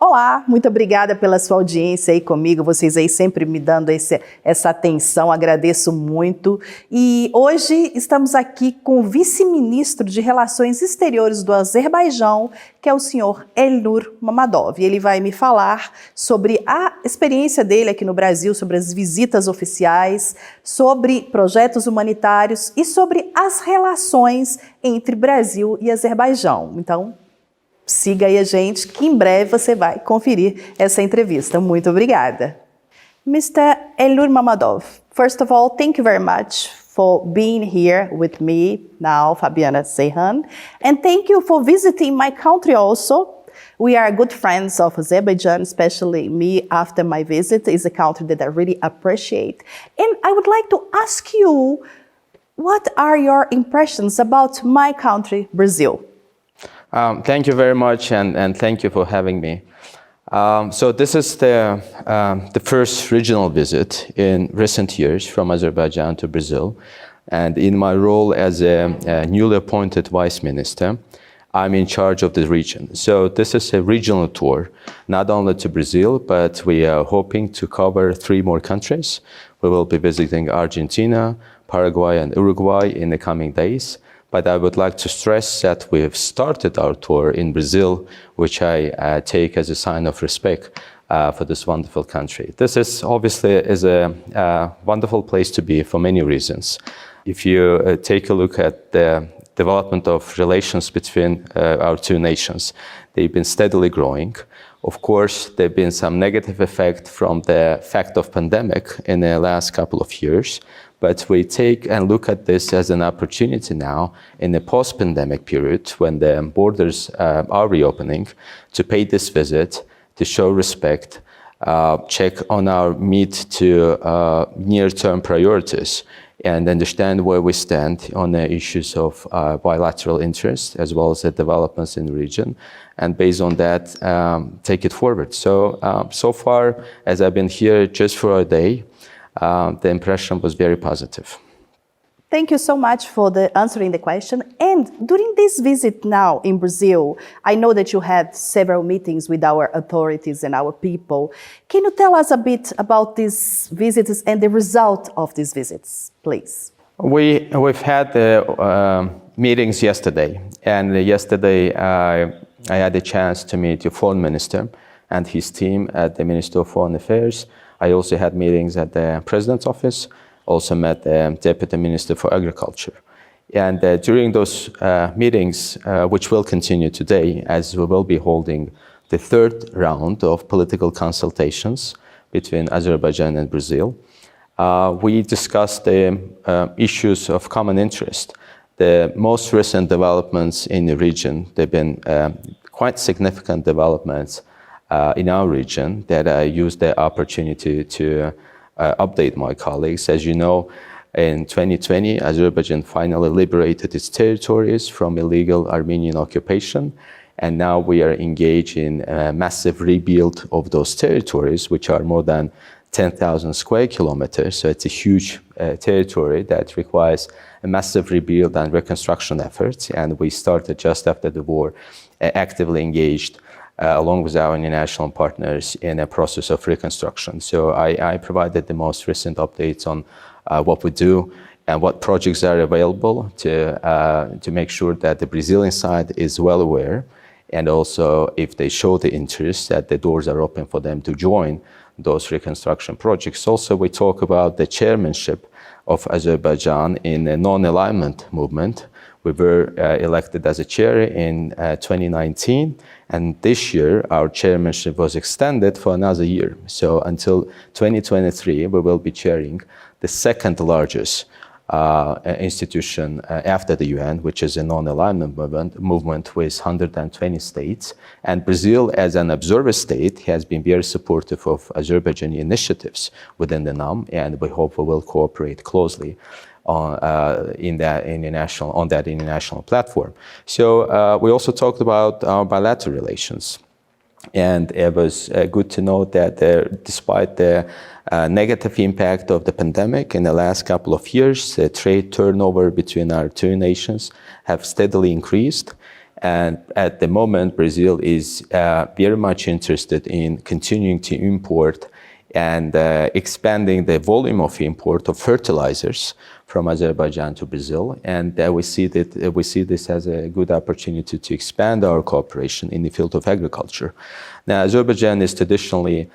Olá, muito obrigada pela sua audiência aí comigo, vocês aí sempre me dando essa atenção, agradeço muito. E hoje estamos aqui com o vice-ministro de Relações Exteriores do Azerbaijão, que é o senhor Elnur Mammadov. E ele vai me falar sobre a experiência dele aqui no Brasil, sobre as visitas oficiais, sobre projetos humanitários e sobre as relações entre Brasil e Azerbaijão. Então, siga aí a gente, que em breve você vai conferir essa entrevista. Muito obrigada. Mr. Elnur Mammadov, first of all, thank you very much for being here with me now, Fabiana Seyhan, and thank you for visiting my country also. We are good friends of Azerbaijan, especially me after my visit. It's a country that I really appreciate. And I would like to ask you, what are your impressions about my country, Brazil? Thank you very much, and thank you for having me. So this is the first regional visit in recent years from Azerbaijan to Brazil. And in my role as a newly appointed vice minister, I'm in charge of the region. So this is a regional tour, not only to Brazil, but we are hoping to cover 3 more countries. We will be visiting Argentina, Paraguay, and Uruguay in the coming days. But I would like to stress that we have started our tour in Brazil, which I take as a sign of respect for this wonderful country. This is obviously a wonderful place to be for many reasons. If you take a look at the development of relations between our 2 nations, they've been steadily growing. Of course, there have been some negative effect from the fact of pandemic in the last couple of years. But we take and look at this as an opportunity now in the post-pandemic period when the borders are reopening to pay this visit, to show respect, check on our mid to near-term priorities, and understand where we stand on the issues of bilateral interest as well as the developments in the region. And based on that, take it forward. So far, as I've been here just for a day, the impression was very positive. Thank you so much for answering the question. And during this visit now in Brazil, I know that you had several meetings with our authorities and our people. Can you tell us a bit about these visits and the result of these visits, please? We've had meetings yesterday, and yesterday I had a chance to meet the foreign minister and his team at the Ministry of Foreign Affairs. I also had meetings at the President's office, also met the Deputy Minister for Agriculture. And during those meetings, which will continue today, as we will be holding the 3rd round of political consultations between Azerbaijan and Brazil, we discussed the issues of common interest. The most recent developments in the region, there have been quite significant developments in our region that I used the opportunity to update my colleagues. As you know, in 2020, Azerbaijan finally liberated its territories from illegal Armenian occupation. And now we are engaged in a massive rebuild of those territories, which are more than 10,000 square kilometers. So it's a huge territory that requires a massive rebuild and reconstruction efforts. And we started just after the war, actively engaged along with our international partners in a process of reconstruction. So I provided the most recent updates on what we do and what projects are available to make sure that the Brazilian side is well aware, and also if they show the interest, that the doors are open for them to join those reconstruction projects. Also, we talk about the chairmanship of Azerbaijan in the non-alignment movement. We were elected as a chair in 2019, and this year our chairmanship was extended for another year. So until 2023, we will be chairing the 2nd largest institution after the UN, which is a non-alignment movement with 120 states. And Brazil, as an observer state, has been very supportive of Azerbaijani initiatives within the NAM, and we hope we will cooperate closely on that international platform. So we also talked about our bilateral relations. And it was good to note that despite the negative impact of the pandemic in the last couple of years, the trade turnover between our 2 nations have steadily increased. And at the moment, Brazil is very much interested in continuing to import and expanding the volume of import of fertilizers from Azerbaijan to Brazil. And we see this as a good opportunity to expand our cooperation in the field of agriculture. Now, Azerbaijan is traditionally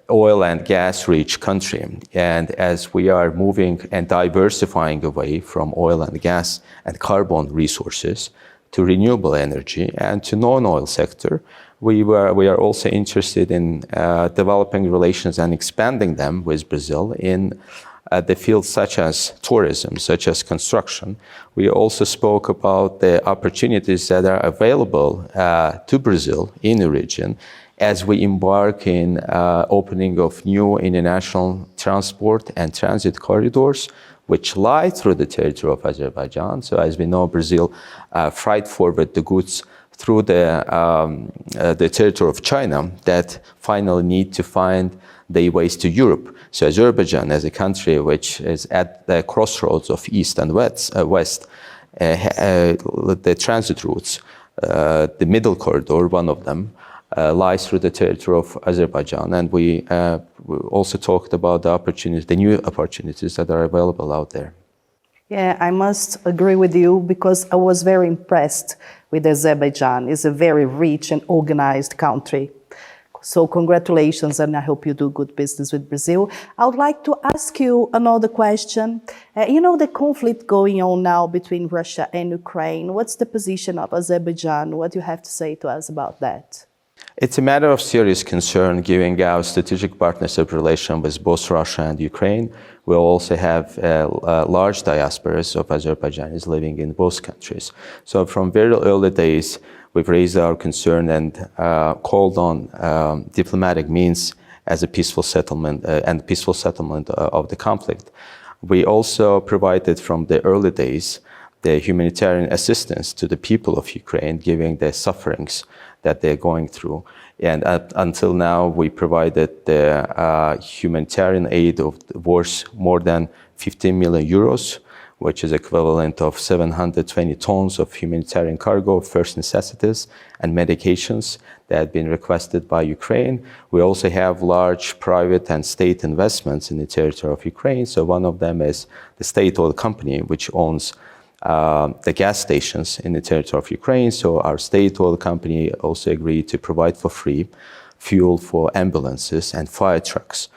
oil and gas rich country. And as we are moving and diversifying away from oil and gas and carbon resources to renewable energy and to non-oil sector, we are also interested in developing relations and expanding them with Brazil in the fields such as tourism, such as construction. We also spoke about the opportunities that are available to Brazil in the region as we embark in opening of new international transport and transit corridors which lie through the territory of Azerbaijan. So as we know, Brazil freight forward the goods through the territory of China that finally need to find their ways to Europe. So Azerbaijan, as a country which is at the crossroads of East and West, the transit routes, the middle corridor, one of them, lies through the territory of Azerbaijan. And we also talked about the new opportunities that are available out there. Yeah, I must agree with you because I was very impressed with Azerbaijan. It's a very rich and organized country. So congratulations, and I hope you do good business with Brazil. I would like to ask you another question. You know the conflict going on now between Russia and Ukraine. What's the position of Azerbaijan? What do you have to say to us about that? It's a matter of serious concern given our strategic partnership relation with both Russia and Ukraine. We also have large diasporas of Azerbaijanis living in both countries. So from very early days, we've raised our concern and called on diplomatic means as a peaceful settlement of the conflict. We also provided from the early days the humanitarian assistance to the people of Ukraine, given the sufferings that they're going through. And until now, we provided the humanitarian aid worth more than 15 million euros, which is equivalent of 720 tons of humanitarian cargo, first necessities, and medications that had been requested by Ukraine. We also have large private and state investments in the territory of Ukraine. So one of them is the state oil company, which owns the gas stations in the territory of Ukraine. So our state oil company also agreed to provide for free fuel for ambulances and fire trucks.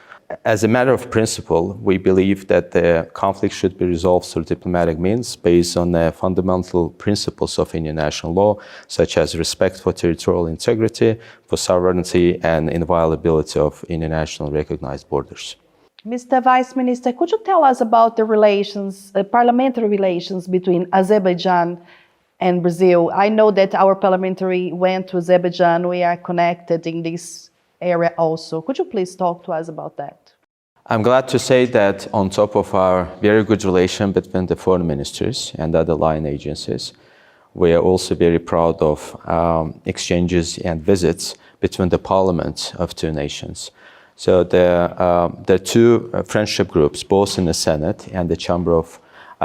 As a matter of principle, we believe that the conflict should be resolved through diplomatic means based on the fundamental principles of international law, such as respect for territorial integrity, for sovereignty, and inviolability of international recognized borders. Mr. Vice Minister, could you tell us about the relations, parliamentary relations between Azerbaijan and Brazil? I know that our parliamentary went to Azerbaijan. We are connected in this area also. Could you please talk to us about that? I'm glad to say that on top of our very good relation between the foreign ministers and other line agencies, we are also very proud of exchanges and visits between the parliaments of two nations. So the two friendship groups, both in the Senate and the Chamber of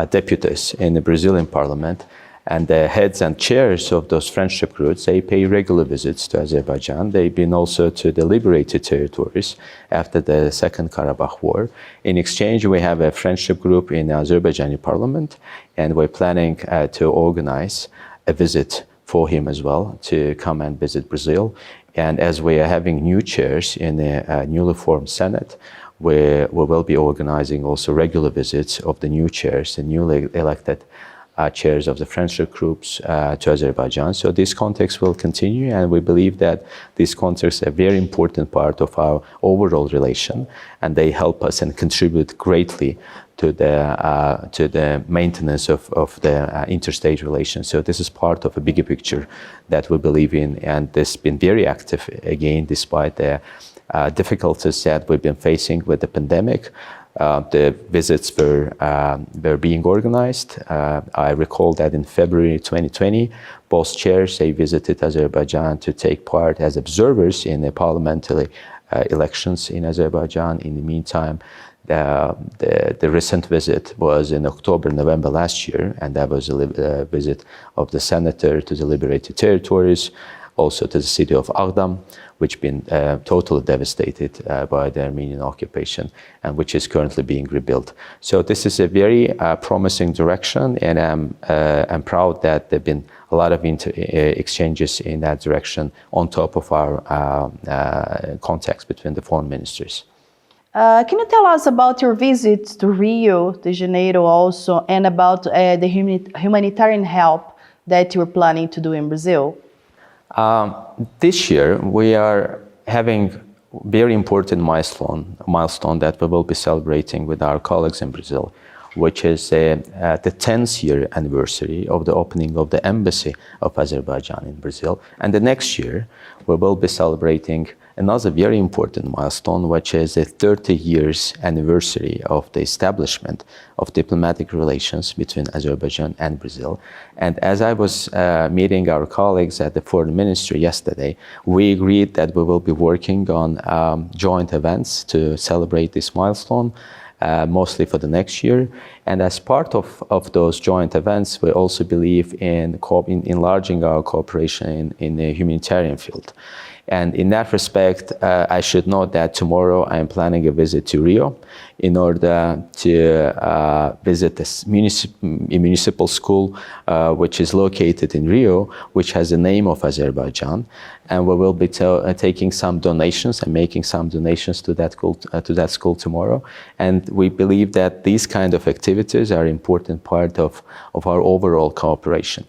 Deputies in the Brazilian Parliament, and the heads and chairs of those friendship groups, they pay regular visits to Azerbaijan. They've been also to the liberated territories after the Second Karabakh War. In exchange, we have a friendship group in the Azerbaijani Parliament, and we're planning to organize a visit for him as well to come and visit Brazil. And as we are having new chairs in the newly formed Senate, we will be organizing also regular visits of the new chairs, the newly elected chairs of the friendship groups to Azerbaijan. So this context will continue, and we believe that these contexts are a very important part of our overall relation, and they help us and contribute greatly to the maintenance of the interstate relations. So this is part of a bigger picture that we believe in, and this has been very active again, despite the difficulties that we've been facing with the pandemic. The visits were being organized. I recall that in February 2020, both chairs, they visited Azerbaijan to take part as observers in the parliamentary elections in Azerbaijan. In the meantime, The recent visit was in October, November last year, and that was a visit of the senator to the liberated territories, also to the city of Agdam, which has been totally devastated by the Armenian occupation and which is currently being rebuilt. So this is a very promising direction, and I'm proud that there have been a lot of exchanges in that direction on top of our contacts between the foreign ministers. Can you tell us about your visit to Rio de Janeiro also, and about the humanitarian help that you're planning to do in Brazil? This year, we are having very important milestone that we will be celebrating with our colleagues in Brazil, which is the 10th year anniversary of the opening of the embassy of Azerbaijan in Brazil. And the next year, we will be celebrating another very important milestone, which is the 30 years anniversary of the establishment of diplomatic relations between Azerbaijan and Brazil. And as I was meeting our colleagues at the foreign ministry yesterday, we agreed that we will be working on joint events to celebrate this milestone, mostly for the next year. And as part of those joint events, we also believe in enlarging our cooperation in the humanitarian field. And in that respect, I should note that tomorrow I am planning a visit to Rio in order to visit a municipal school which is located in Rio, which has the name of Azerbaijan. And we will be taking some donations and making some donations to that school tomorrow. And we believe that these kind of activities are an important part of our overall cooperation.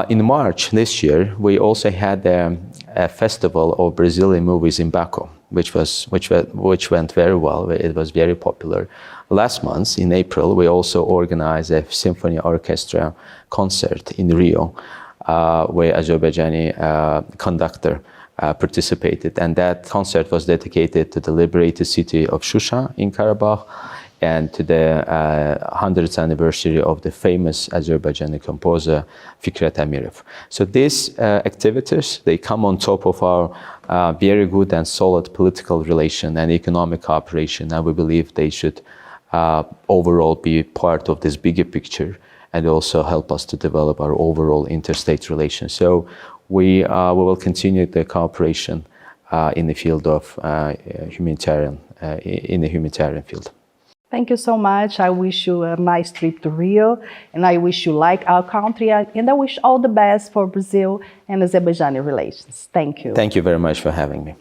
In March this year, we also had a festival of Brazilian movies in Baku, which went very well. It was very popular. Last month, in April, we also organized a symphony orchestra concert in Rio, where Azerbaijani conductor participated, and that concert was dedicated to the liberated city of Shusha in Karabakh, and to the 100th anniversary of the famous Azerbaijani composer Fikret Amirov. So these activities, they come on top of our very good and solid political relation and economic cooperation, and we believe they should overall be part of this bigger picture and also help us to develop our overall interstate relations. So we will continue the cooperation in the field of humanitarian field. Thank you so much. I wish you a nice trip to Rio, and I wish you like our country, and I wish all the best for Brazil and Azerbaijani relations. Thank you. Thank you very much for having me.